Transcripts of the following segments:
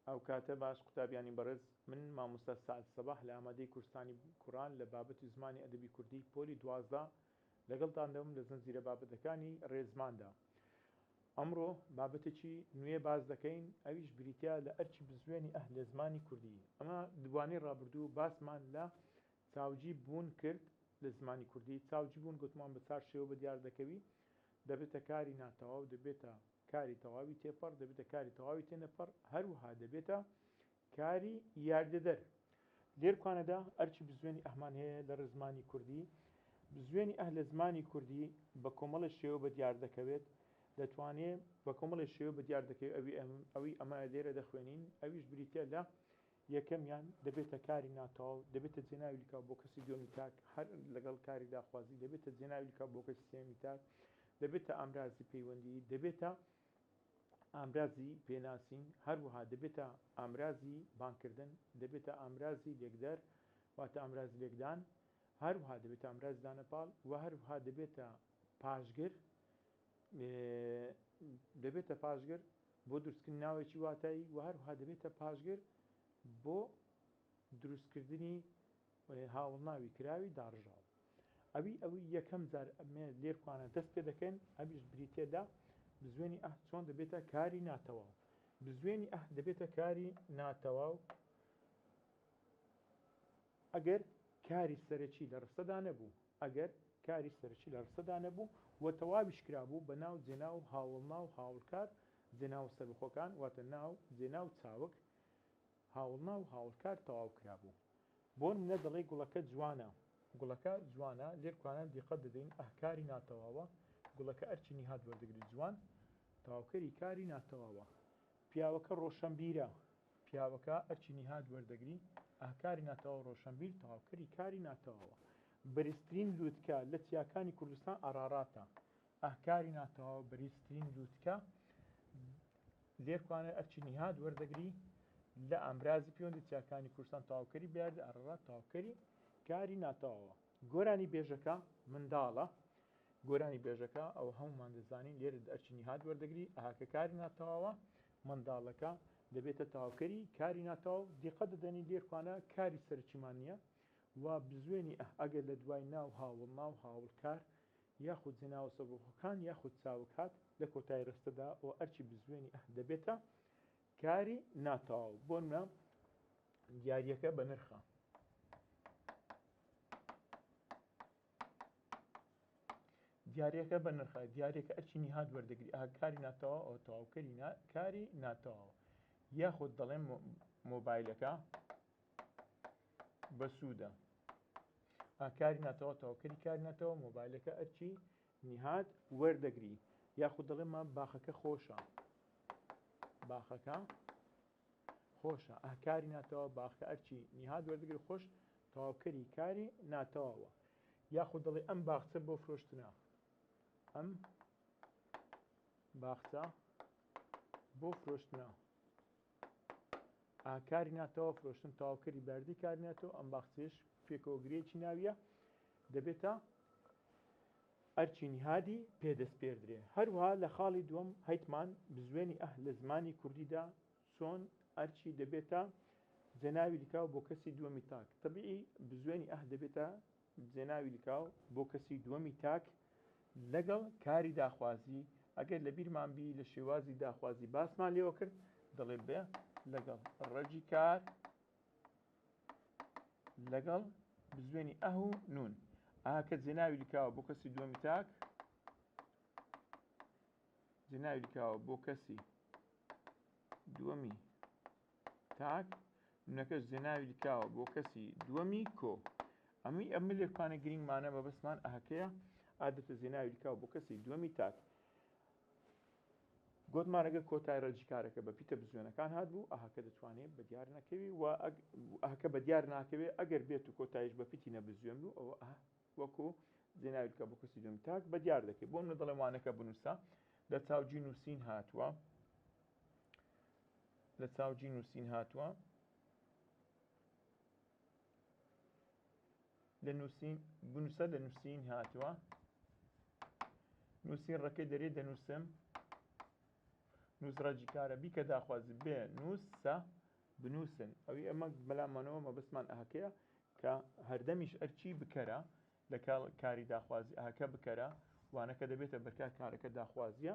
ئەو کاتە باش قوتابیانی بەڕێز من مامۆستا سعد سەباح لە ئامادەی کورسانی کوڕان لە بابەتی زمانی ئەدەبی کوردی پۆلی 12 لەگەڵتان دەوم لە زنجیرە بابەتەکانی ڕێزماندا. ئەمڕۆ بابەتێکی نوێ باز دەکەین، ئەویش بریتیا لە ئەرکی بزوێنی لە زمانی کوردی. ئەمە دوانەی ڕابردوو باسمان لە چاوجی بوون کرد لە زمانی کوردی. چاوجی بوون گوتمان بە چار شێوە بەدیار دەکەوی، دەبێتە کاری ناتەواو، دەبێتە کاری تەواوی تێپەڕ، دەبێتە کاری تەواوی تێنەپەڕ، هەروەها دەبێتە کاری یاردەدەر. لێرکوانەدا ئەرکی بزوێنی ئەهمان هەیە لە ڕێزمانی کوردی. بزوێنی لە زمانی کوردی بە کۆمەڵە شێوە بەدیار دەکەوێت، دەتوانێت بە کۆمەڵە شێوە بەدیار دەکەوێت. ئەوی ئەمە لێرە دەخوێنین، ئەویش بریتە لە یەکەمیان دەبێتە کاری ناتەواو، دەبێتە جێناوی لکاو بۆ کەسی دووەمی تاک، هەر لەگەڵ کاری داخوازی دەبێتە جێناوی لکاو بۆ کەسی سێمی تاک، دەبێتە ئامرازی پەیوەندی، دەبێتە ئامرازی پێناسین، هەروەها دەبێتە ئامرازی بانکردن، دەبێتە ئامرازی لێکدەر واتە ئامرازی لێکدان، هەروەها دەبێتە ئامرازی دانەپاڵ، و هەروەها دەبێتە پاشگر، دەبێتە پاشگر بۆ دروستکردنی ناوێکی واتایی، و هەروەها دەبێتە پاشگر بۆ دروستکردنی هاوڵناوی کراوی داڕژاو. ئەوی یەکەم جار لێرکوانە دەست پێ دەکەن، ئەویش بریتێدا بزوێنی چۆن دەبێتە کاری ناتەواو. بزوێنی دەبێتە کاری ناتەواو ئەگەر کاری سەرەکی لە ڕستەدا نەبوو، ئەگەر کاری سەرەکی لە ڕستەدا نەبوو و تەواویش کرابوو بە ناو جێناو هاوڵنا و هاوڵکار، جێناو سەربەخۆکان واتە ناو جێناو چاوک، هاوڵنا و هاوڵکار تەواو کرابوو. بۆ نمونە دەڵێ گوڵەکە جوانە، گوڵەکە جوانە، لێرکوانە دیقەت دەدەین کاری ناتەواوە، گوڵەکە ئەرچی نهات وەردەگری جوان، تەواوکەری کاری ناتەواوە. پیاوەکە ڕۆشنبیرە، پیاوەکە ئەرچی نهات وەردەگری کاری ناتەواو ڕۆشنبیر، تەواوکەری کاری ناتەواوە. بەرزترین لووتکە لە چیاکانی کوردستان ئاراراتە، کاری ناتەواو بەرزترین لووتکە لێرکوانە ئەرچی نهات وەردەگری لە ئەمرازی پەیوەندی چیاکانی کوردستان، تەواوکەری بێردە ئارارات، تەواوکەری کاری ناتەواوە. گۆرانی بێژەکە منداڵە، گۆرانی بێژەکە ئەو هەمومان دەزانین لێرە ئەرچی نهات وەردەگری کە کاری ناتەواوە، منداڵەکە دەبێتە تەواوکەری کاری ناتەواو. دیقەت دەدەنی لێرکوانە کاری سەرچیمان نییە، و بزوێنی ئەگەر لە دوای ناو هاوڵنا و هاوڵکار یاخود جێناوە سەربەخۆکان یاخود چاوک هات لە کۆتایی ڕستەدا، و ئەرچی بزوێنی دەبێتە کاری ناتەواو. بۆ نمونە دیاریەکە بە نرخە، دیارەکە بە نرخە، دیارێکە ئەرچی نهات وەردەگری کاری ناتەواو ئەو تەواوکەری کاری ناتەواوە. یاخود دەڵێن مۆبایلەکە بە سوودە، کاری ناتەواو تەواوکەری کاری ناتەواو، مۆبایلەکە ئەرچی نهات وەردەگری. یاخود دەڵێن باخەکە خۆشە، باخەکە خۆشە، کاری ناتەواو، باخەکە ئەرچی نهات وەردەگری خۆش، تەواوکەری کاری ناتەواوە. یاخود دەڵێ ئەم باخچە بۆ فرۆشتنە، ئەم باخچە بۆ فرۆشتنە، کاری ناتەواو فرۆشتن، تەواوکەری بەردی کاری ناتەواو. ئەم باخچەیەش پێکەوەگرەیەکی ناویە، دەبێتە ئەرچی نهادی پێدەست پێدرێ. هەروەها لە خاڵی دووەم هەیتمان بزوێنی لە زمانی کوردیدا چۆن ئەرچی دەبێتە جێناوی لکاو بۆ کەسی دووەمی تاک. تەبیعی بزوێنی دەبێتە جێناوی لکاو بۆ کەسی دووەمی تاک لەگەڵ کاری داخوازی. ئەگەر لە بیرمان بی لە شێوازی داخوازی باسمان لێوە کرد، دەڵێ بێ لەگەڵ ڕەجی کار لەگەڵ بزوێنی و نون، کە جێناوی لکاوە بۆ کەسی دووەمی تاک، جێناوی لکاوە بۆ کەسی دووەمی تاک، نونەکەش جێناوی لکاوە بۆ کەسی دووەمی کۆ. ئەمە لێرکوانە گرنگمانە بە بەسمان ئەهەکەیە عادەتە جێناوی لکاوە بۆ کەسی دووەمی تاک. گۆتمانەگە کۆتای ڕەجی کارەکە بە پیتە بزوێنەکان هاتبوو، ئەهەکە دەتوانێت بە دیار نەکەوی، و ئەهەکە بە دیار ناکەوێت ئەگەر بێت و کۆتایش بە پیتی نەبزوێن بوو، ئەوە وەکو جێناوی لکاو بۆ کەسی دووەمی تاک بە دیار دەکەێت. بۆ منە دەڵێوانەکە بنووسە لە چاوجی نووسین هاتووە، لە چاوجی نووسین هاتووە، لە نووسین بنووسە، لە نووسین هاتووە، نووسین ڕەکەی دەرێ دەنووسم، نووس ڕەجی کارە بی کە داخوازی بێ نووسە بنووسن ئەوی ئەمە بەلامانەوە مەبەستمان ئەهەکەیە کە هەردەمیش ئەرچی بکەرە لە کاری داخوازی ئەهەکە بکەرە وانەکە دەبێتە بەرکار کارەکە داخوازیە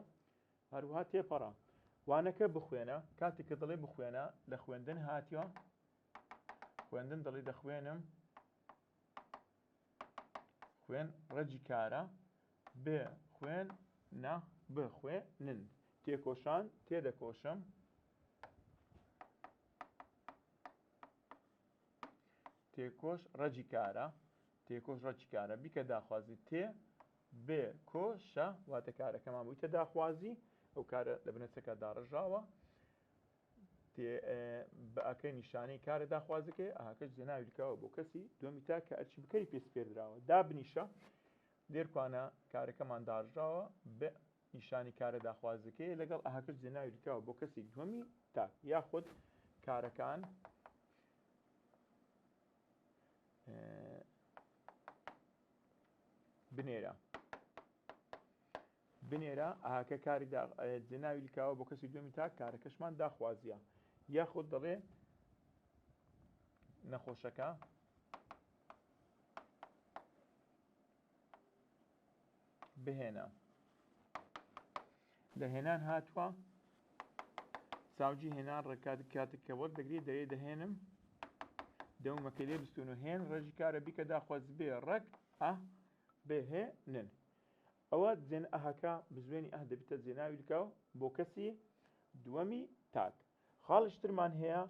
هەروەها تێپەڕە وانەکە بخوێنە کاتێک کە دەڵێ بخوێنە لە خوێندن هاتیوە خوێندن دەڵێ دەخوێنم خوێن ڕەجی کارە بێ خوێن نە بخوێنن تێکۆشان تێدەکۆشم تێکۆش ڕەجی کارە تێکۆش ڕەجی کارە بیکە داخوازی تێ بێ کۆشە واتە کارەکەمان بوویتە داخوازی ئەو کارە لە بنەچەکە داڕژاوە بەئەکەی نیشانەی کارە داخوازەکەی ئاهاکەش جێناوی لکاوە بۆ کەسی دووەمی تا کە ئەرچی بکەری پێسپێردراوە دابنیشە لێرکوانە کارەکەمان داڕژاوە بە نیشانی کارە داخوازەکەی لەگەڵ ئاهاکەش جێناوی لکاوە بۆ کەسی دووەمی تا یاخود کارەکان بنێرە ئاهاکە کاری جێناوی لکاوە بۆ کەسی دووەمی تا کارەکەشمان داخوازیە یاخود دەڵێ نەخۆشەکە بهێنە لە هێنان هاتووە ساوجی هێنان ڕێکات کاتێک کە وەردەگری دەیە دەهێنم دەومەکە لێ بستون و هێن ڕێژی کارە بیکە داخواز بێ ڕێک بهێنن ئەوە جێن ئەهەکە بزوێنی دەبێتە جێناوی لکاو بۆ کەسی دووەمی تاک خاڵشترمان هەیە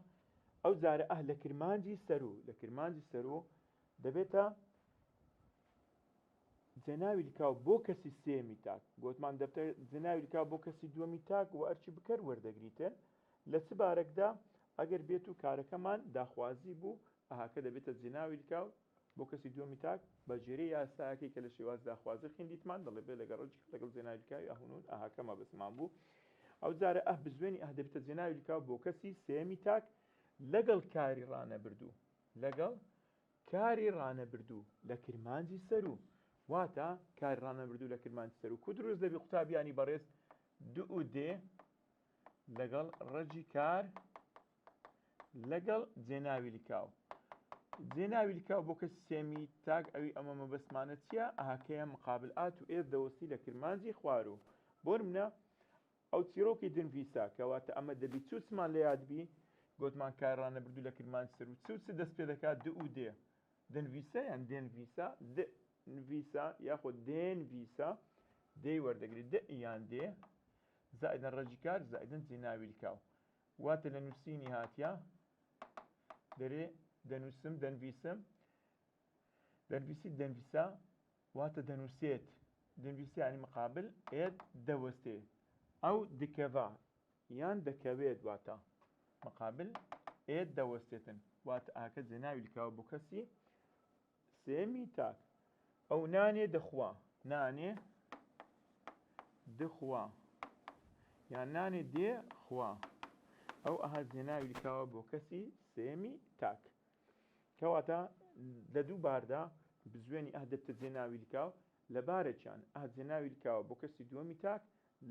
ئەو جارە لە کرمانجی سەرو دەبێتە جێناوی لکاو بۆ کەسی سێمی تاک گوتمان دەبێتە جێناوی لکاو بۆ کەسی دووەمی تاک و ئەرچی بکەر وەردەگریتن لە چ بارێکدا ئەگەر بێت و کارەکەمان داخوازی بوو ئەهاکە دەبێتە جێناوی لکاو بۆ کەسی دووەمی تاک بە جێرەی یاساکەی کە لە شێواز داخوازی خوێندیتمان دەڵێ بێ لەگەڵ جێناوی لکاوی ئەهونون ئەهاکە مەبەستمان بوو ئەو جارە بزوێنی دەبێتە جێناوی لکاو بۆ کەسی سێمی تاک لەگەڵ کاری ڕانەبردوو لە کرمانجی سەرو واتە کاری ڕانەبردوو لە کرمانجی سەرو کو دروست دەبێ قوتابیانی بەڕێز دوو و دێ لەگەڵ ڕەجی کار لەگەڵ جێناوی لکاو جێناوی لکاو بۆ کەسی سێمی تاک ئەوی ئەمە مەبەستمانە چییە ئاهاکەیە مقابل ئات و ئێر دەوەستی لە کرمانجی خوارو بۆ نمونە ئەو چیرۆکی دنڤیسا کەواتە ئەمە دەبی چوچمان لە یادبی گوتمان کار ڕانەبردوو لە کرمانجی سەرو چوچ دەست پێ دەکات دوو و دێ دنڤیسە یان دێنڤیسا دنڤیسا یاخۆ دێنڤیسا دێی وەردەگری دە یان دێ زائدەن ڕەجی کار زائدەن جێناوی لکاو واتە لە نووسینی هاتیە دەرێ دەنووسم دەنڤیسم دەنڤیسی دەنڤیسا واتە دەنووسێت دەنڤیسی ینی مقابل ئێت دەوەستێ ئەو دکەڤا یان دەکەوێت واتە مقابل ئێت دەوەستێتن واتە ئاکە جێناوی لکاو بۆ کەسی سێمی تاک ئەو نانێ دەخوا نانێ دخوا یان نانێ دێ خوا ئەو جێناوی لکاوە بۆ کەسی سێمی تاک کەواتە لە دوو باردا بزوێنی دەبێتە جێناوی لکاو لە بارێکیان جێناوی لکاوە بۆ کەسی دووەمی تاک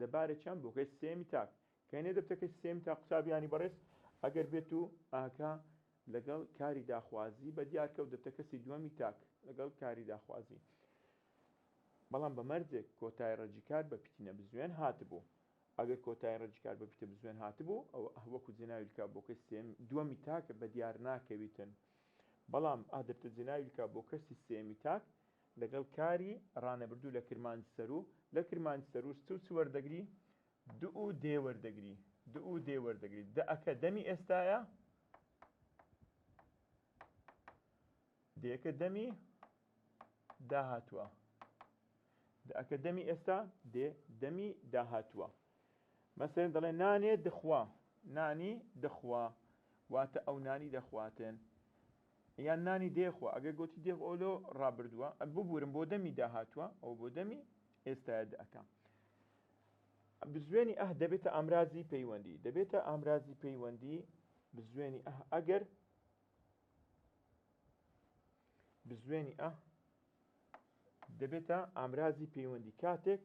لە بارێکیان بۆ کەسی سێمی تاک کەینێ دەبێتە کەسی سێمی تاک قوتابیانی بەڕێز ئەگەر بێت و ئاکە لەگەڵ کاری داخوازی بە دیارکەوت دەبێتە کەسی دووەمی تاک لەگەڵ کاری داخوازی بەڵام بە مەرجێک کۆتای ڕەجیکار بە پیتینە بزوێن هاتبوو ئەگەر کۆتای ڕەجیکار بە پیتە بزوێن هاتبوو ئەو وەکو جێناوی لکاو بۆ کەسی دووەمی تاکە بە دیار ناکەویتن بەڵام دەبێتە جێناوی لکاو بۆ کەسی سێمی تاک لەگەڵ کاری ڕانەبردوو لە کرمانجی سەرو لە کرمانجی سەرو چ وەردەگری دوو و دێ وەردەگری دەکە دەمی ئێستایە دێکە دەمی داهاتووە دەکە دەمی ئێستا دێ دەمی داهاتووە مەسەڵەن دەڵێ نانێ دخوا نانی دخوا واتە ئەو نانی دەخواتن یان نانی دێخوا ئەگەر گوتی دێخ ئۆلۆ ڕابردووە ببورم بۆ دەمی داهاتووە ئەو بۆ دەمی ئێستاە دەکەم بزوێنی دەبێتە ئامرازی پەیوەندی بزوێنی ئەگەر بزوێنی دەبێتە ئامرازی پەیوەندی کاتێک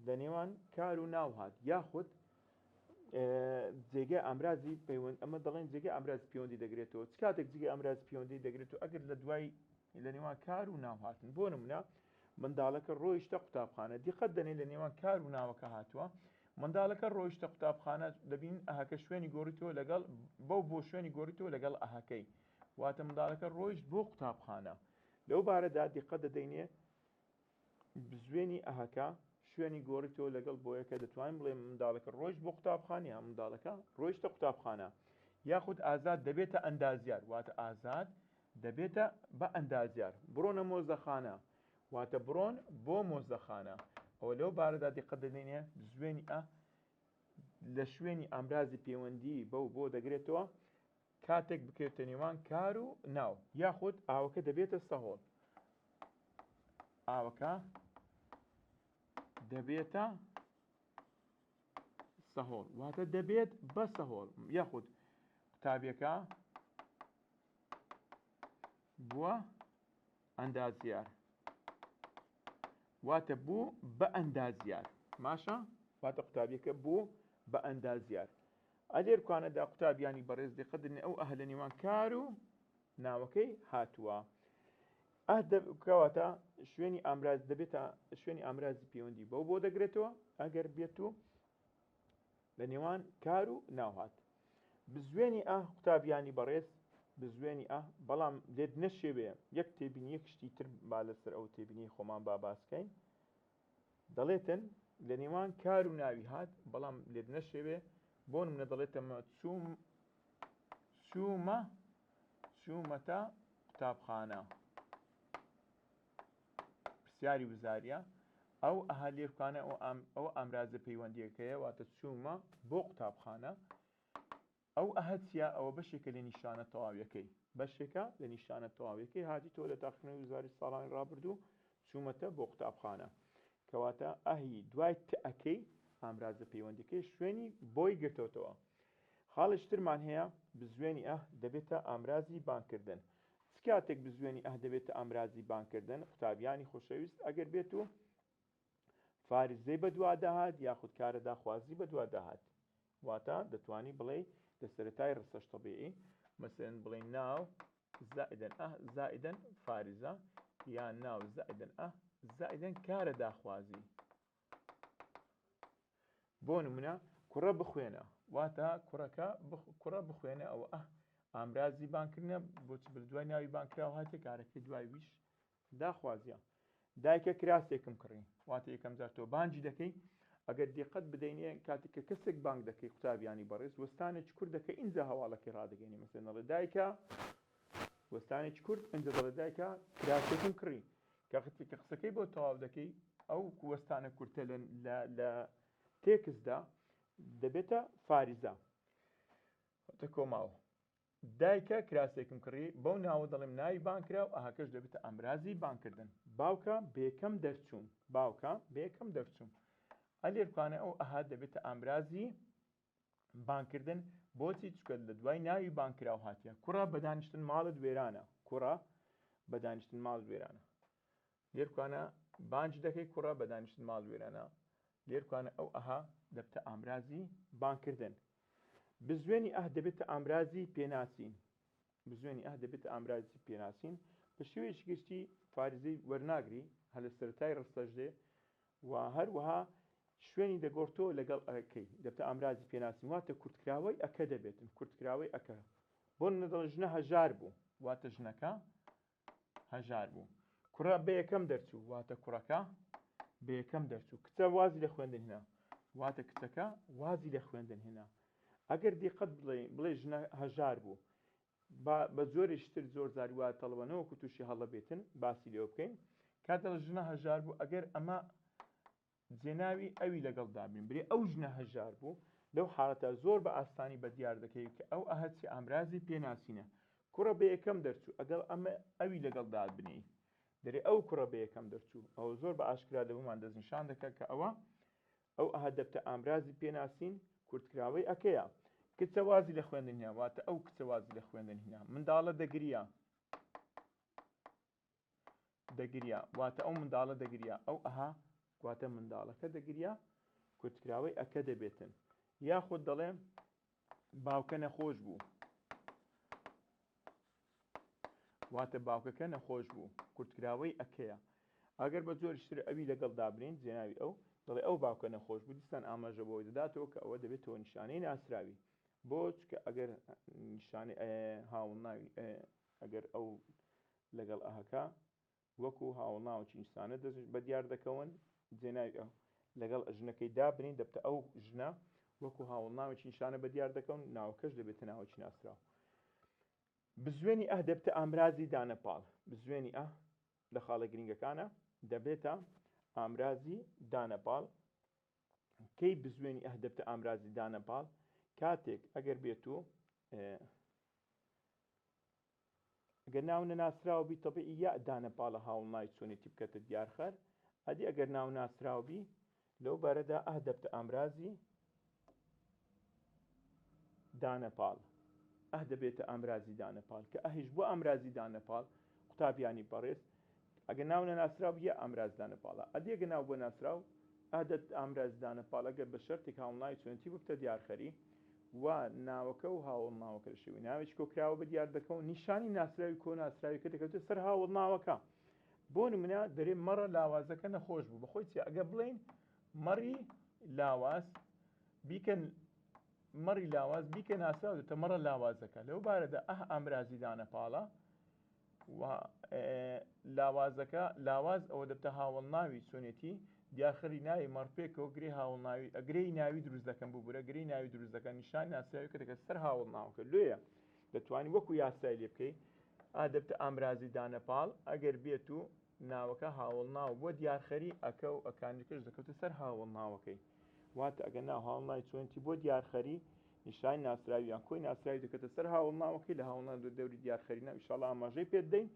لە نێوان کار و ناو هات یاخود جێگە ئامرازی پەیوەند ئەمە دەڵێن جێگە ئامراز پەیوەندی دەگرێتەوە چ کاتێک جێگە ئامراز پەیوەندی دەگرێتەوە ئەگەر لە دوای لە نێوان کار و ناو هاتن بۆ نمونە منداڵەکە ڕۆیشتە قوتابخانە دیقەت دەنێ لە نێوان کار و ناوەکە هاتووە منداڵەکە ڕۆیشتە قوتابخانە دەبین ئەهەکە شوێنی گۆڕیتەوە لەگەڵ بۆ شوێنی گۆڕیتەوە لەگەڵ ئەهەکەی واتە منداڵەکە ڕۆیشت بۆ قوتابخانە لەو بارەدا دیقەت دەدەینێ بزوێنی ئەهەکە شوێنی گۆڕیتەوە لەگەڵ بۆیەکە دەتوانین بڵێ منداڵەکە ڕۆیشت بۆ قوتابخانە یا منداڵەکە ڕۆیشتە قوتابخانە یاخود ئازاد دەبێتە ئەندازیار واتە ئازاد دەبێتە بە ئەندازیار بڕۆنە مۆزەخانە واتە بڕۆن بۆ مۆزەخانە ئەوە لەو بارەدا دیقەت دەدەینێ زوێنی ئە لە شوێنی ئامرازی پەیوەندی بۆ دەگرێتەوە کاتێک بکرێتە نێوان کار و ناو یاخود ئاوەکە دەبێتە سەهۆڵ ئاوەکە دەبێتە سەهۆڵ واتە دەبێت بە سەهۆڵ یاخود قوتابیەکە بووە ئەندازیار واتە بوو بە ئەندازیار ماشە واتە قوتابیەکە بوو بە ئەندازیار ئەلێر کوانەدا قوتابیانی بەڕێز دەقەدرنی ئەو ئەهە لە نێوان کار و ناوەکەی هاتووە کەواتە شوێنی ئامراز دەبێتە شوێنی ئامرازی پەیوەندی بۆ دەگرێتەوە ئەگەر بێت و لە نێوان کار و ناوهات بزوێنی ئە قوتابیانی بەڕێز بزوێنی ئە بەڵام لێت نەشێوێ یەک تێبینی یەک شتی تر با لەسەر ئەو تێبینی خۆمان باسکەین دەڵێتن لە نێوان کار و ناوی هات بەڵام لێت نەشێوێ بۆ نمونە دەڵێتەمە چوومەتە قوتابخانە پرسیاری وزاریە ئەو ئەها لێرکانە ئەو ئامرازە پەیوەندیەکەیە واتە چوومە بۆ قوتابخانە ئەو ئەهەچیە ئەوە بەشێکە لە نیشانە تەواویەکەی بەشێکە لە نیشانە تەواویەکەی هاتیتەوە لە تاقیکردنەوەی وزاری ساڵانی ڕابردوو چوومەتە بۆ قوتابخانە کەواتە ئەهی دوای تەکەی ئامرازە پەیوەندیەکەی شوێنی بۆی گرتوتەوە خاڵشترمان هەیە بزوێنی ئە دەبێتە ئامرازی بانکردن چ کاتێک بزوێنی ئە دەبێتە ئامرازی بانکردن قوتابیانی خۆشەویست ئەگەر بێت و فارزەی بەدوا داهات یاخود کارە داخوازی بەدوا داهات واتە دەتوانی بڵێ لە سەرەتای ڕستەش تەبیعی مەسەڵەن بڵێ ناو زائیدەن ئە زائیدەن فارزە یان ناو زائیدەن ئە زائیدەن کارە داخوازی بۆ نمونە کوڕە بخوێنە واتە کوڕە بخوێنە ئەوە ئامرازی بانکردنە بۆچی بردوای ناوی بانکراوە هاتێ کارەکەی دوای ویش داخوازیە دایکە کراسێکم کڕی واتە یەکەم جار تۆ بانجی دەکەی ئەگەر دیقەت بدەینێ کاتێککە کەسێک بانگ دەکەی قوتابیانی بەڕێز وەستانێکی کورد دەکە ئینجا هەواڵەکەی ڕادەگەینی مەسەڵەن دەڵێ دایکە وەستانێکی کورد ئینجا دەڵێ دایکە کراسێکم کڕی کە قسەکەی بۆ تەواو دەکەی ئەو وەستانە کورتە لە تێکسدا دەبێتە فاریزە واتە کۆماوە دایکە کراسێکم کڕی بەو ناوە دەڵێم ناوی بانکرا و ئاهەکەش دەبێتە ئەمرازی بانکردن باوکە بێکەم دەرچووم باوکە بێکەم دەرچووم ئەلێرکوانە ئەو ئەها دەبێتە ئامرازی بانکردن بۆچی چکە لە دوای ناوی بانکراو هاتیە کوڕە بەدانیشتن ماڵت وێرانە کوڕە بەدانیشتن ماڵ وێرانە لێرکوانە بانج دەکەی کوڕە بەدانیشتن ماڵ وێرانە لێرکوانە ئەو ئەها دەبێتە ئامرازی بانکردن بزوێنی ئەه دەبێتە ئامرازی پێناسین بزوێنی ئەه دەبێتە ئامرازی پێناسین بە شێوەیەکی گشتی فارزەی وەرناگری هە لە سەرەتای ڕستەژدێ و هەروەها شوێنی دەگۆڕتەوە لەگەڵ ئەکەی دەبێتە ئامرازی پێناسین واتە کورتکراوەی ئەکە دەبێتن کورتکراوەی ئەکە بۆ نەدەڵ ژنە هەژار بوو واتە ژنەکە هەژار بوو کوڕە بە یەکەم دەرچوو واتە کوڕەکە بە یەکەم دەرچوو کچە وازی لە خوێندن هێنا واتە کچەکە وازی لە خوێندن هێنا ئەگەر دیقەت بڵێ ژنە هەژار بوو بە زۆرێشتر زۆر زاری وایە تەڵەبەنەوەکو تووشی هەڵە بێتن باسی لێوە بکەین کاتە ژنە هەژار بوو ئەگەر ئەمە جێناوی ئەوی لەگەڵ دابین برێ ئەو ژنە هەژار بوو لەو حاڵەتە زۆر بە ئاسانی بە دیار دەکەی کە ئەو ئەهەچی ئامرازی پێناسینە کوڕە بە یەکەم دەرچوو ئەگەڵ ئەمە ئەوی لەگەڵ داد بنێی دەرێ ئەو کوڕە بە یەکەم دەرچوو ئەو زۆر بە ئاشکرا لەبوومان دەستنیشان دەکات کە ئەوە ئەو ئەهە دەبتە ئامرازی پێناسین کورتکراوەی ئەکەیە کچە وازی لە خوێندن هێنا واتە ئەو کچە وازی لە خوێندن هێنا منداڵە دەگریە واتە ئەو منداڵە دەگریە ئەو ئەها واتە منداڵەکە دەگریە کورتکراوەی ئەکە دەبێتن یاخود دەڵێ باوکە نەخۆش بوو، واتە باوکەکە نەخۆش بوو، کورتکراوەی ئەکەیە. ئەگەر بە زۆرشتر ئەوی لەگەڵ دابنین جێناوی ئەو دەڵێ ئەو باوکە نەخۆش بوو، دیستان ئاماژە بۆی دەداتەوە کە ئەوە دەبێتەوە نیشانەی ناسراوی. بۆ چکە ئەگەر نیشانەی هاوڵناوی ئەگەر ئەو لەگەڵ ئەهەکە وەکو هاوڵناوی ئینسانە بە دیار دەکەون، جێناوی ئەو لەگەڵ ژنەکەی دابنین دەبتە ئەو ژنە وەکو هاوڵناوێکی نیشانە بە دیار دەکەون، ناوەکەش دەبێتە ناوەکی ناسراو. بزوێنی ئەه دەبتە ئامرازی دانەپاڵ. بزوێنی ئەه لە خاڵە گرنگەکانە دەبێتە ئامرازی دانەپاڵ. کەی بزوێنی ئەه دەبتە ئامرازی دانەپاڵ؟ کاتێک ئەگەر بێت و ئەگەر ناو نەناسراوبی تەبیعی یا دانەپاڵە هاوڵناوی چۆنێتی بکەتە دیارخەر، ئەدی ئەگەر ناو ناسراوبی لەو بارەدا ئەه دەبتە ئامرازی دانەپاڵ. ئەه دەبێتە ئامرازی دانەپاڵ کە ئەهیش بۆ ئامرازی دانەپاڵ قوتابیانی بەڕێز ئەگەر ناو نەناسراو یە ئامراز دانەپاڵە، ئەدی ئەگەر ناو بۆ ناسراو ئەه دەبتە ئامراز دانەپاڵ ئەگەر بە شەرتێک هاوڵناوی چۆنێتی بکتە دیارخەری و ناوەکە و هاوڵناوەکە لە شێوەی ناوێکی کۆکراوە بە دیار دەکەون، نیشانی ناسراوی کۆ ناسراویەکە دەکەوێتە سەر هاوڵناوەکە. بۆ نمونە دەرێ مەڕە لاوازەکە نەخۆش بوو، بەخۆی چی ئەگە بڵێین مەڕی لاواز بیکەن مەڕی لاواز بیکە ناسراو دێتە مەڕە لاوازەکە. لەو بارەدا ئەه ئامرازی دانەپاڵە و لاوازەکە لاواز ئەوە دەبتە هاوڵناوی چۆنێتی دیارخەری ناوی مەڕپێکەوە گرێ هاوڵناوی ئەگرەی ناوی دروست دەکەن ببوورە گرەی ناوی دروست دەکەن نیشانی ناسراوی کە دەکەن سەر هاوڵناوەکە. لێیە دەتوانانی وەکو یاسای لێ بکەی ئا دەبتە ئامرازی دانەپاڵ ئەگەر بێت و ناوەکە هاوڵناو بۆ دیارخەری ئەکە و ئەکانجەکەش دەکەوتە سەر هاوڵناوەکەی. واتە ئەگەر ناو هاوڵناوی چۆنێتی بۆ دیارخەری نیشانی ناسراویان کۆی ناسراوی دەکەتە سەر هاوڵناوەکەی لە هاوڵناو دەوری دیارخەرینە ئینشاڵڵا ئاماژەی پێ دەین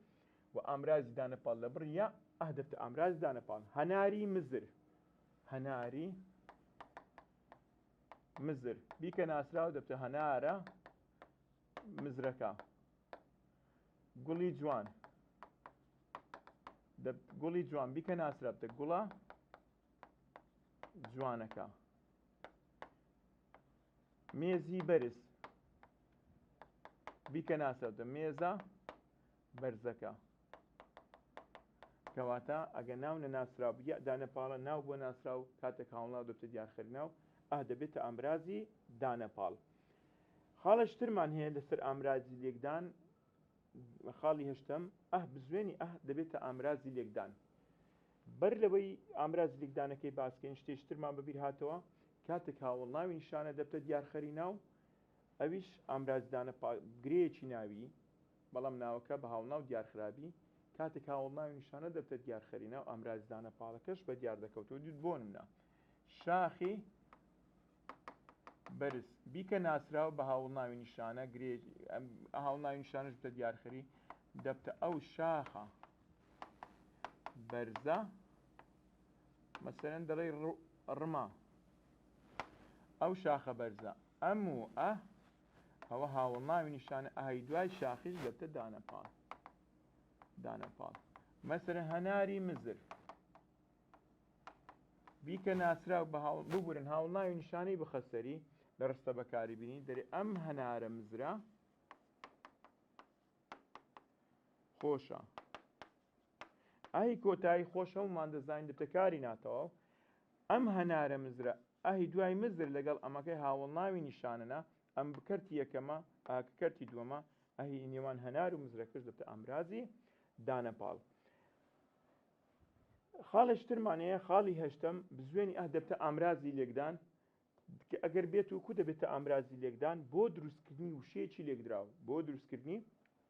و ئامرازی دانەپاڵ لە بڕ یا ئەه دەبتە ئامرازی دانەپاڵ. هەناری مزر. هەناری مزر بیکە ناسراو دەبتە هەنارە مزرەکە. گوڵی جوان. گوڵی جوان بیکە ناسراو دەبتە گوڵە جوانەکە. مێزی بەرز بیکە ناسراو دەبتە مێزە بەرزەکە. کەواتە ئەگە ناو نەناسراو یە دانەپاڵە ناو بۆ ناسراو کاتێک هاوڵناو دەبتە دیارخەری ناو ئەه دەبێتە ئامرازی دانەپاڵ. خاڵەشترمان هەیە لەسەر ئامرازی لێکدان. خاڵی هەشتم ئەه بزوێنی ئەه دەبێتە ئامرازی لێکدان. بەر لەوەی ئامرازی لێکدانەکەی باسکەین شتێشترمان بەبیر هاتەوە کاتێک هاوڵناوی نیشانە دەبتە دیارخەری ناو ئەویش ئامرازی دانەپاڵ گرەیەکی ناوی بەڵام ناوەکە بە هاوڵناو دیارخرابی کاتێک هاوڵناوی نیشانە دەبتە دیارخەری ناو ئامرازی دانەپاڵەکەش بە دیار دەکەوتەوە. دوت بۆ نمونە شاخی بەرز بیکە ناسراو بە هاوڵناوی نیشانە هاوڵناوی نیشانەش بتە دیارخەری دەبتە ئەو شاخە بەرزە مەسەرەن دەڵێ ڕما ئەو شاخە بەرزە ئەم و ئەه ئەوە هاوڵناوی نیشانە ئاهی دوای شاخیش دەبتە دانەپاڵ. دانەپاڵ مەسەرەن هەناری مزر بیکە ناسراو ببورن هاوڵناوی نیشانەی بخەسەری لە ڕستە بەکاری بینی دەرێ ئەم هەنارە مزرە خۆشە. ئاهی کۆتایی خۆشە ومان دەزانین دەبتە کاری ناتەواو. ئەم هەنارە مزرە ئاهی دوای مزر لەگەڵ ئەمەکەی هاوڵناوی نیشانەنە ئەم بکەرتی یەکەمە ئاکەرتی دووەمە ئەهی نێوان هەنار و مزرەکەش دەبتە ئامرازی دانەپاڵ. خاڵشترمان هەیە خاڵی هەشتم بزوێنی ئەه دەبتە ئامرازی لێکدان. ئەگەر بێت و کو دەبێتە ئامرازی لێکدان بۆ دروستکردنی وشەیەکی لێکدراو. بۆ دروستکردنی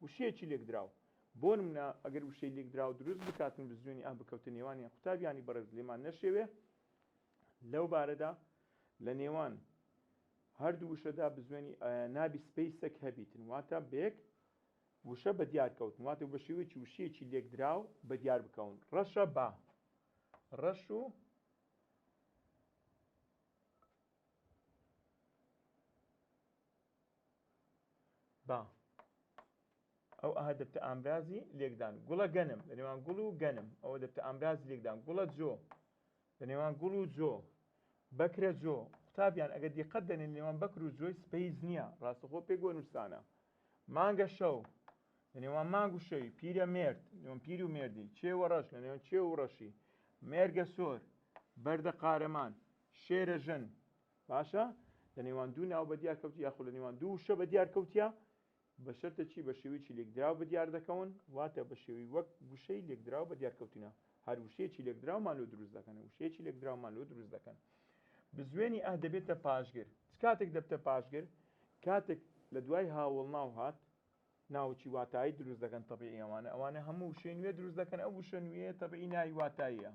وشەیەکی لێکدراو. بۆ نمونە ئەگەر وشەی لێکدراو دروست بکاتن بزوێنی ئەه بکەوتە نێوانیان قوتابیانی بەڕێز لێمان نەشێوێ لەو بارەدا لە نێوان هەردوو وشەدا بزوێنی نابی سپەیسێک هەبیتن واتە بێک وشە بە دیار کەوتن واتە بە شێوەیەکی وشەیەکی لێکدراو بە دیار بکەون. ڕەشە با ڕەش و با ئەو ئەه دەبتە ئامرازی لێکدان. گوڵە گەنم لە نێوان گوڵ و گەنم ئەوە دەبتە ئامرازی لێکدان. گوڵە جۆ لە نێوان گوڵ و جۆ. بەکرە جۆ قوتابیان ئەگەر دیقەت دەنێن لێوان بەکر و جۆی سپەیز نییە ڕاستەخۆ پێگوە نووسانە مانگە شەو لە نێوان مانگ و شەوی پیرە مێرد لەنێوان پیر و مێردی چێوە ڕەش لە نێوان چێو و ڕەشی مێرگە سۆر بەردە قارەمان شێرە ژن باشە لە نێوان دوو ناو بە دیار کەوتی یاخۆ لە نێوان دوو شە بە دیار کەوتیە بە شەرتە چی بە شێوەیەکی لێکدراو بە دیار دەکەون واتە بە شێوەی وەک وشەی لێکدراو بە دیارکەوتنە هەر وشەیەکی لێکدراومان لۆ دروست دەکەن وشەیەکی لێکدراومان لۆ دروست دەکەن بزوێنی ئە دەبێتە پاشگر چ کاتێک دەبتە پاشگر کاتێک لە دوای هاوڵ ناو هات ناوچی واتایی دروست دەکەن تەبیعی ئەوانە هەموو وشەی نوێ دروست دەکەن ئەو وشە نوێ تەبیعی ناوی واتاییە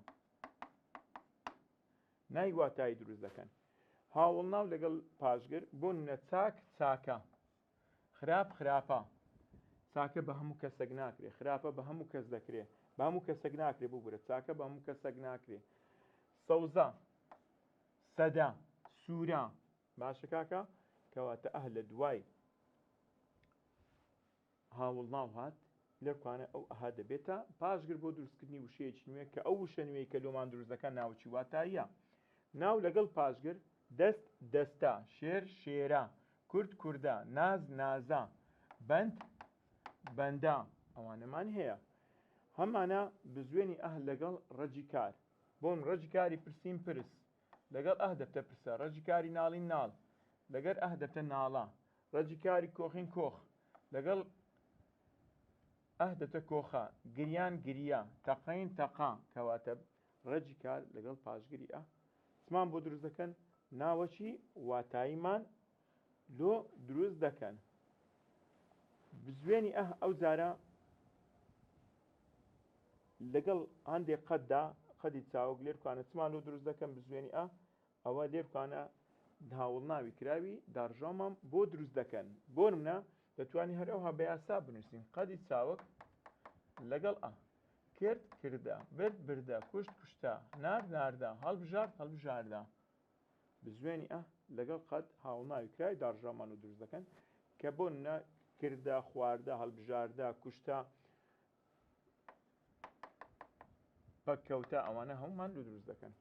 ناوی واتایی دروست دەکەن هاوڵ ناو لەگەڵ پاشگر بۆ نە چاک چاکە خراپ خراپە چاکە بە هەموو کەسێک ناکرێ خراپە بە هەموو کەس دەکرێ بە هەموو کەسێک ناکرێ بۆ بورە چاکە بە هەموو کەسێک ناکرێ سەوزە سەدا سوورە باشە کاکە کەواتە ئەه لە دوای هاوڵ ناو هات لێرکوانە ئەو ئەها دەبێتە پاشگر بۆ دروستکردنی وشەیەکی نوێ کە ئەو وشە نوێی کە لۆمان دروست دەکەن ناوچی واتاییە ناو لەگەڵ پاشگر دەست دەستە شێر شێرە کورد کووردە ناز نازە بەند بەندە ئەوانەمان هەیە هەمانە بزوێنی ئەه لەگەڵ ڕەجی کار بۆن ڕەجی کاری پرسیم پرس لەگەڵ ئەه دەبتە پرسە ڕەجی کاری ناڵین ناڵ لەگەر ئەه دەبتە ناڵە ڕەجی کاری کۆخین کۆخ لەگەڵ ئەه دەبتە کۆخە گریان گریە تەقین تەقا کەواتە ڕەجی کار لەگەڵ پاشگری ئە چمان بۆ دروست دەکەن ناوەچی واتاییمان لۆ دروست دەکەن بزوێنی ئەه ئەو جارە لەگەڵ هەندێک قەتدا قەدی چاوک لێرکوانە چمان لۆ دروست دەکەن بزوێنی ئە ئەوە لێرکوانە هاوڵ ناوی کراوی داڕژامان بۆ دروست دەکەن بۆ نمونە دەتوانانی هەر ئەوها بە یاسا بنووسین قەدی چاوک لەگەڵ ئە کرد کردە برد بردە کوشت کوشتە نار ناردە هەڵبژارد هەڵبژاردە بزوێنی ئە لەگەڵ قەد هاوڵ ناوی کراوی داڕژامان و دروست دەکەن کە بۆ نمونە کردە خواردە هەڵبژاردە کوشتە پەککەوتە ئەوانە هەمومان لۆ دروست دەکەن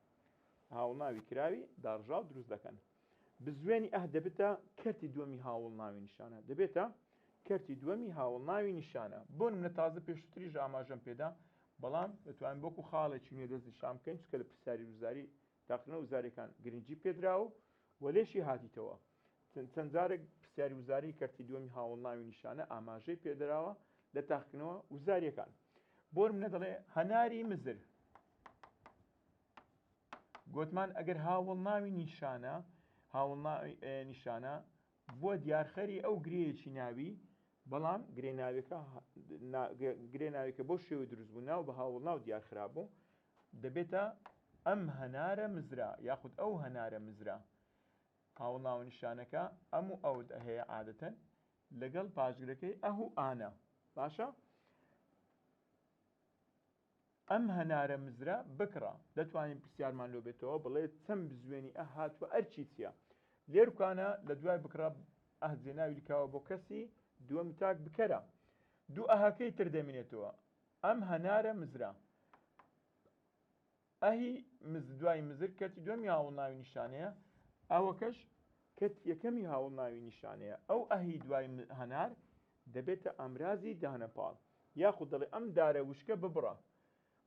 هاوڵ ناوی کراوی داڕژاو دروست دەکەن بزوێنی ئەه دەبێتە کەرتی دووەمی هاوڵ ناوی نیشانە دەبێتە کەرتی دووەمی هاوڵ ناوی نیشانە بۆ نمونە تازە پێشتریش ئاماژەم پێدا بەڵام دەتوانین بۆکو خاڵێکی نوێ دەستی شام بکەین چکە لە پرسیاری وزاری تاقنە وزارەکان گرنگی پێدراوە و لێشی هاتیتەوە چەند جارێک پرسیاری وزاری کەرتی دووەمی هاوڵ ناوی نیشانە ئاماژەی پێدراوە لە تاقنەوە وزاریەکان بۆ نمونە دەڵێ هەناری مزر گوتمان ئەگەر هاوڵ ناوی نیشانە هاوڵ ناوی نیشانە بۆ دیارخەری ئەو گرەیەکی ناوی بەڵام گرێ ناویکە بۆ شێوەی دروستبوو ناو بە هاوڵ ناو دیارخرابوو دەبێتە ئەم هەنارە مزرا یاخود ئەو هەنارە مزرا هاوڵ ناو نیشانەکە ئەم و ئەو هەیە عادەتەن لەگەڵ پاشگرەکەی ئەه و ئانە باشە ئەم هەنارە مزرە بکڕە دەتوانین پرسیارمان لۆ بێتەوە بڵێ چەند بزوێنی ئە هاتووە ئەرچی چییە لێرکوانە لە دوای بکڕە ئەه جێناوی دیکاوە بۆ کەسی دووەمی تاک بکەرە دوو ئەهەکەی تر دەمێنێتەوە ئەم هەنارە مزرە ئەهی دوای مزر کەتی دووەمی هاوڵ ناوی نیشانەیە ئەوەکەش کەتی یەکەمی هاوڵ ناوی نیشانەیە ئەو ئەهی دوای هەنار دەبێتە ئەمرازی دانەپاڵ یاخود دەڵێ ئەم دارە وشکە ببڕە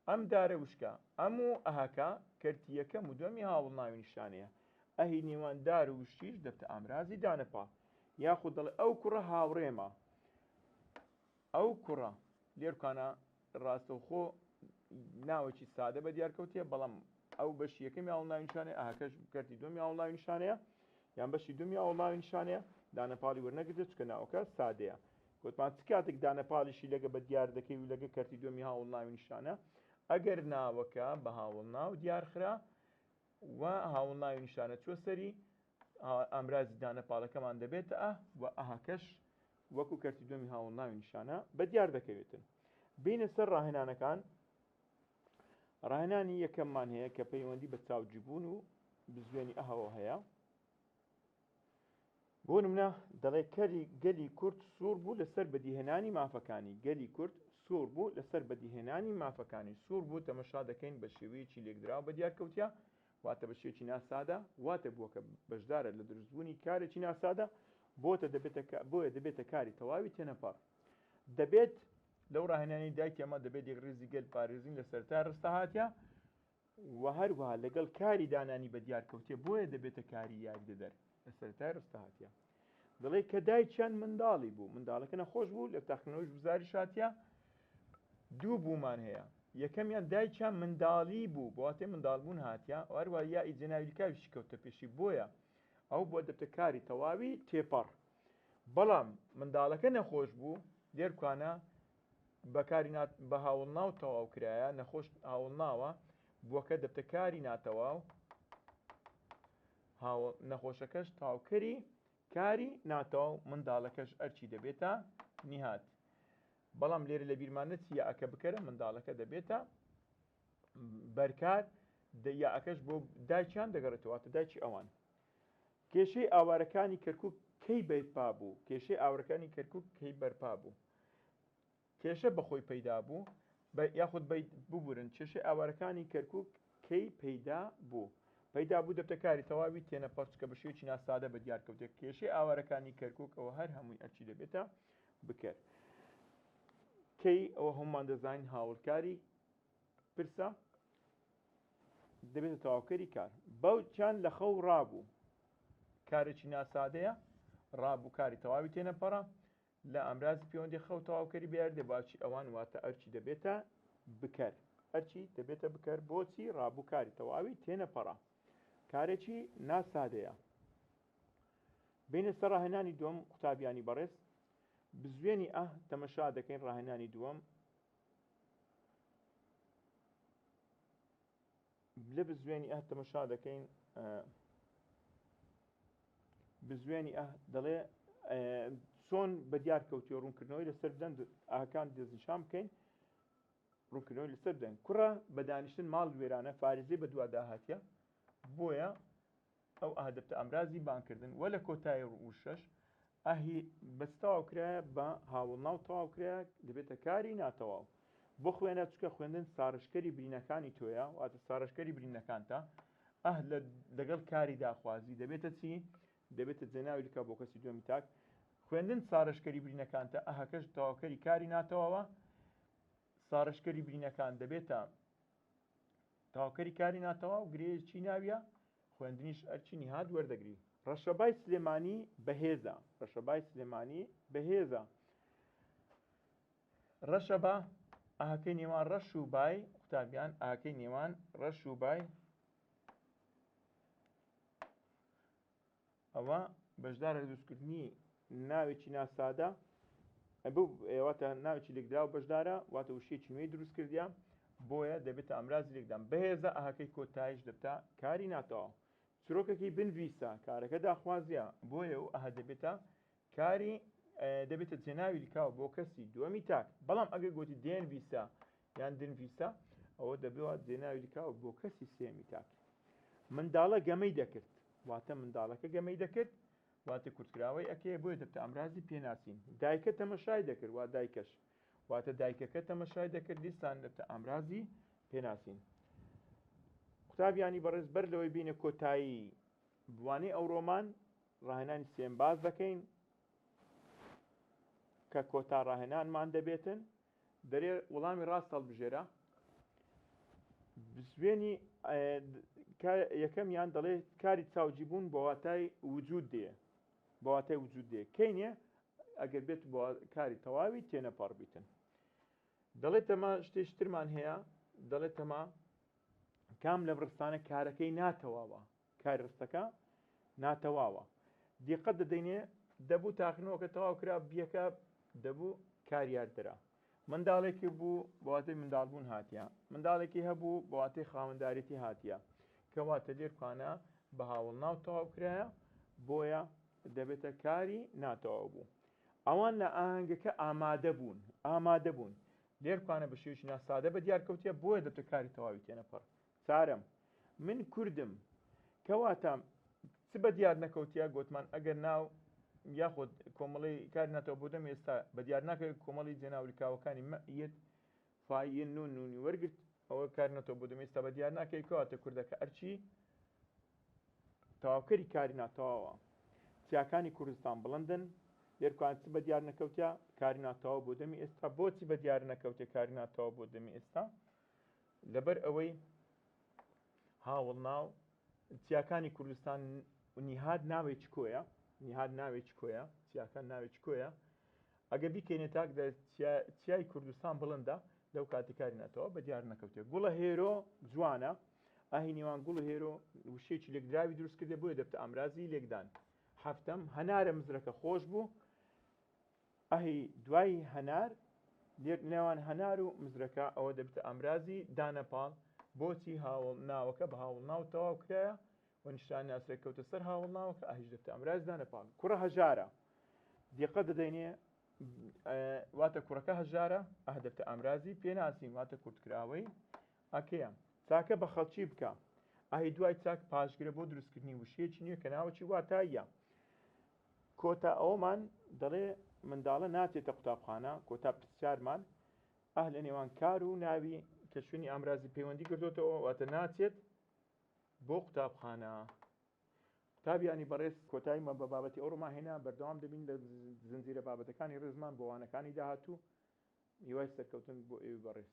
ئەم دارە وشکە ئەم و ئەهەکە کەرتی یەکەم و دووەمی هاوڵ ناوی نیشانەیە ئەهی نێوان دار و وشتیش دەبتە ئامرازی دانەپاڵ یاخود دەڵێ ئەو کوڕە هاوڕێمە ئەو کوڕە لێرکانە ڕاستەوخۆ ناوەکی سادە بە دیارکەوتیە بەڵام ئەو بەشی یەکەمی هاوڵ ناوی نیشانەیە ئەهەکەش کەرتی دووەمی هاوڵ ناوی نیشانەیە یان بەشی دووەمی هاوڵ ناوی نیشانەیە دانەپاڵی وەرنەگرێت چکە ناوەکە سادەیە گوتمان چ کاتێک دانەپاڵیشی لەگە بە دیار دەکەی و لەگە کەرتی دووەمی هاوڵ ناوی نیشانە ئەگەر ناوەکە بە هاوڵ ناو دیارخرا و هاوڵ ناوی نیشانە چوە سەری ئەمرازی دانەپاڵەکەمان دەبێتە ئە و ئەهەکەش وەکو کەرتی دووەمی هاوڵ ناوی نیشانە بە دیار دەکەوێتن بینە سەر ڕاهێنانەکان ڕاهێنانی یەکەممان هەیە کە پەیوەندی بە چاوجیبوون و بزوێنی ئەهەوە هەیە بۆ نمونە دەڵێ کەری گەلی کورد سوور بوو لەسەر بەدیهێنانی مافەکانی گەلی کورد سوور بوو لەسەر بەدیهێنانی مافەکانی سوور بوو تەمەشا دەکەین بە شێوەیەکی لێکدراوە بە دیارکەوتیا واتە بە شێوەیەکی ناسادە واتە بووە کە بەشدارە لە دروستبوونی کارێکی ناسادە بۆیە دەبێتە کاری تەواوی تێنەپەڕ. دەبێت لەو ڕاهێنانی دایکی ئەمە دەبێت یەک ڕێزی گەل پارێزین لە سەرتا ڕستە هاتیە و هەروەها لەگەڵ کاری دانانی بە دیارکەوتێ بۆیە دەبێتە کاری یاریدەدەر لە سەرتای ڕستە هاتیە. دەڵێ کە دایکیان منداڵی بوو منداڵەکە نەخۆش بوو لە تاخنەوەش بزاری شاتیە دوو بوومان هەیە یەکەمیان دایکیان منداڵی بوو بۆاتێ منداڵبوون هاتیە هەروە یائی جێناویکاویشی کەوتە پێشی بۆیە ئەو بۆ دەبێتە کاری تەواوی تێپەڕ. بەڵام منداڵەکە نەخۆش بوو لێرکوانە بەکاری بە هاوڵناو تەواو کرایە نەخۆش هاوڵناوە بووەکە دەبتە کاری ناتەواو نەخۆشەکەش تاوکەری کاری ناتەواو منداڵەکەش ئەرچی دەبێتە نیهات. بەڵام لێرە لە بیرمانە یاەکە بکەرە منداڵەکە دەبێتە بەرکار یاەکەش بۆ دایکیان دەگەڕێتەوەتە دایکی ئەوان. کێشەی ئاوارەکانی کەرکووک کەی بەرپا بوو کێشەی ئاورەکانی کەرکووک کەی بەرپا بوو کێشە بەخۆی پەیدا بوو یاخود ببورن کێشەی ئاوارەکانی کەرکووک کەی پەیدا بوو پەیدا بوو دەبتە کاری تەواوی تێنەپەڕ کە بە شێوەیەکی ناسادە بە دیارکەوتێت کێشەی ئاوارەکانی کەرکووک ئەوە هەر هەمووی ئەرچی دەبێتە بکەر. کەی ئەوە هەمومان دەزانین هاوڵکاری پرسە دەبێتە تەواوکەری کار بەوچیان لە خەو ڕابوو کارێکی ناسادەیە ڕابوو کاری تەواوی تێنەپەڕە لە ئەمرازی پەیوەندی خەو تەواوکەری بێردێ باچی ئەوان واتە ئەرچی دەبێتە بکەر ئەرچی دەبێتە بکەر بۆچی ڕابوو کاری تەواوی تێنەپەڕە کارێکی ناسادەیە. بینە سەر ڕاهێنانی دووەم قوتابیانی بەڕێز بزوێنی تەمەشا دەکەین ڕاهێنانی دووەم لە بزوێنی تەمەشا دەکەین بزوێنی دەڵێ چۆن بە دیار کەوتی ڕوونکردنەوەی لەسەر بدەن ئاکان دەستنیشان بکەین ڕوونکردنەوەی لەسەر بدەن کوڕە بە دانیشتن ماڵ وێرانە فارزەی بە دوا داهاتیە بۆیە ئەو ئادەبتە ئەمرازی بانکردن وە لە کۆتایی ڕووشەش ئاهی بەستەواو کرایە بە هاوڵناو تەواو کرایە دەبێتە کاری ناتەواو بۆ خوێنە چکە خوێندن ساڕشکەری برینەکانی تۆیە واتە ساڕشکەری برینەکانتە لەگەڵ کاری داخوازی دەبێتە چی دەبێتە جێناوی لکە بۆ کەسی دووەمی تاک خوێندن ساڕشکەری برینەکانتە ئەهەکەش تەواوکەری کاری ناتەواوە ساڕشکەری برینەکان دەبێتە تەواوکەری کاری ناتەواو گرێ چی ناویە خوێندنیش ئەرچی نیهات وەردەگری. ڕەشەبای سلێمانی بەهێزە ڕەشەبای سلێمانی بەهێزە ڕەشەبا ئاهەکەی نێوان ڕەش و بای قوتابیان ئاهەکەی نێوان ڕەش و بای ئەوە بەشدارە لە دروستکردنی ناوێکی ناسادە واتە ناوێکی لێکدرا و بەشدارە واتە وشەیەکی نوێی دروست کردیە بۆیە دەبێتە ئەمرازی لێکدان بەهێزە ئاهەکەی کۆتاییش دەبتە کاری ناتەواو چرۆکێکی بنویسە کارەکە داخوازیە بۆیە و ئەهە دەبێتە کاری دەبێتە جێناوی لکاوە بۆ کەسی دووەمی تاک بەڵام ئەگەر گوتی دێنویسە یان دنویسە ئەوە دەبێت جێناوی لکاوە بۆ کەسی سێمی تاک. منداڵە گەمەی دەکرد واتە منداڵەکە گەمەی دەکرد واتە کورتکراوەی ئەکێ بۆیە دەبتە ئەمرازی پێناسین. دایکە تەمەشای دەکرد وا دایکەش واتە دایکەکە تەمەشای دەکرد دیسان دەبتە ئەمرازی پێناسین. قوتابیانی بەڕێز بەر لەوەی بینە کۆتایی بوانەی ئەو ڕۆمان ڕاهێنانی سێم باز دەکەین کە کۆتا ڕاهێنانمان دەبێتن دەرێ وەڵامی ڕاست هەڵبژێرە بزوێنی یەکەمیان دەڵێ کاری چاوجی بوون بۆ واتای وجود دێ بۆ واتای وجود دێ کەینێ ئەگەر بێت بۆ کاری تەواوی تێنەپەڕ بیتن. دەڵێت ئەمە شتێشترمان هەیە دەڵێت ئەمە کام لە ڕستانە کارەکەی ناتەواوە کاری ڕستەکە ناتەواوە دیقەت دەدەینێ دەبوو تاقنەوەکە تەواو کرا بیەکە دەبوو کاریاردرا منداڵێکی بوو بەواتەی منداڵبوون هاتیە منداڵێکی هەبوو بەواتەی خاوەنداریەتی هاتیە کەواتە لێرکوانە بە هاوڵناو تەواو کرایە بۆیە دەبێتە کاری ناتەواو بوو. ئەوان لە ئاهەنگەکە ئامادە بوون لێرکوانە بە شێوەیەکی ناسادە بە دیارکەوتیە بۆیە دەبێتە کاری تەواوی تێنەپەڕ. چارەم من کوردم کەواتە چ بە دیار نەکەوتیە گوتمان ئەگەر ناو یاخود کۆمەڵی کاری ناتەوە بۆ دەم ئێستا بە دیار ناکەوێت کۆمەڵی جێناوریکاوەکانی مەئیت فاین نون نونی وەرگرت ئەوە کار نەتەوە بۆ دەم ئێستا بە دیار ناکەی کەواتە کوردەکە ئەرچی تەواوکەری کاری ناتەواوە چیاکانی کوردستان بڵندن لێرکوان چ بە دیار نەکەوتە کاری ناتەواو بۆ دەمی ئێستا بۆچی بە دیار نەکەوتێ کاری ناتەواو بۆ دەمی ئێستا لەبەر ئەوەی هاوڵ ناو چیاکانی کوردستان نیهاد ناوێکی کۆیە نیهاد ناوێکی کۆیە چیاکان ناوێکی کۆیە ئەگە بیکەینێ تاک چیای کوردستان بڵندە لەو کاتێکاری ناتەوە بە دیار نەکەوتێ گوڵە هێرۆ جوانە ئاهی نێوان گوڵ و هێرۆ وشەیەکی لێکدراوی دروست کردێ بۆیە دەبتە ئامرازی لێکدان هەفتەم هەنارە مزرەکە خۆش بوو ئاهی دوای هەنار نێوان هەنار و مزرەکە ئەوە دەبتە ئامرازی دانەپاڵ بۆچی هاوڵ ناوەکە بە هاوڵ ناو تەواو کرایە و نیشان ناسرە کەوتە سەر هاوڵ ناوەکە ئاهیش دەبتە ئامراز دانەپاڵ کوڕە هەژارە دیقە دەدەینێ واتە کوڕەکە هەژارە ئەه دەبتە ئامرازی پێناسیم واتە کورتکراوەی ئەکەیە چاکە بە خەڵکی بکە ئاهی دوای چاک پاشگرە بۆ دروستکردنی وشەیەکی نییە کە ناوەکی واتاییە کۆتا ئەومان دەڵێ منداڵە ناچێتە قوتابخانە کۆتا پرسیارمان ئەه لە نێوان کار و ناوی کە شوێنی ئامرازی پەیوەندی کردوتەوە واتە ناچێت بۆ قوتابخانە قوتابیانی بەڕێز کۆتاییمە بە بابەتی ئەو ڕۆماهێنا بەردەوام دەبین لە زنجیرە بابەتەکانی ڕێزمان بۆ وانەکانی داهاتوو هیوای سەرکەوتن بۆ ئێوە بەڕێز